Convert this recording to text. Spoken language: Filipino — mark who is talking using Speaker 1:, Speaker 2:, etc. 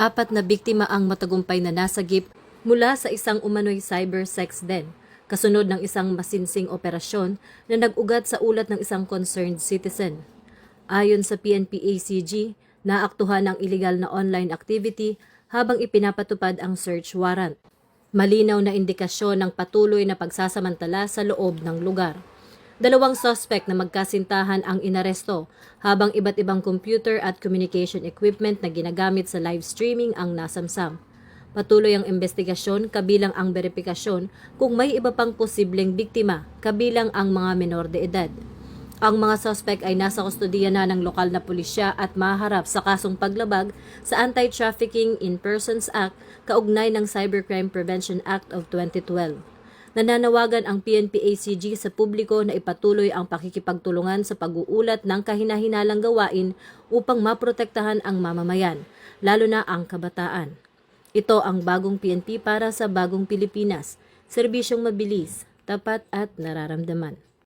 Speaker 1: Apat na biktima ang matagumpay na nasagip mula sa isang umano'y cyber sex den, kasunod ng isang masinsing operasyon na nag-ugat sa ulat ng isang concerned citizen. Ayon sa PNP-ACG, naaktuhan ang illegal na online activity habang ipinapatupad ang search warrant. Malinaw na indikasyon ng patuloy na pagsasamantala sa loob ng lugar. Dalawang suspect na magkasintahan ang inaresto habang iba't ibang computer at communication equipment na ginagamit sa live streaming ang nasamsam. Patuloy ang investigasyon kabilang ang beripikasyon kung may iba pang posibleng biktima kabilang ang mga menor de edad. Ang mga suspect ay nasa kustodiya na ng lokal na pulisya at maharap sa kasong paglabag sa Anti-Trafficking in Persons Act kaugnay ng Cybercrime Prevention Act of 2012. Nananawagan ang PNP-ACG sa publiko na ipatuloy ang pakikipagtulungan sa pag-uulat ng kahinahinalang gawain upang maprotektahan ang mamamayan, lalo na ang kabataan. Ito ang bagong PNP para sa bagong Pilipinas, serbisyong mabilis, tapat at nararamdaman.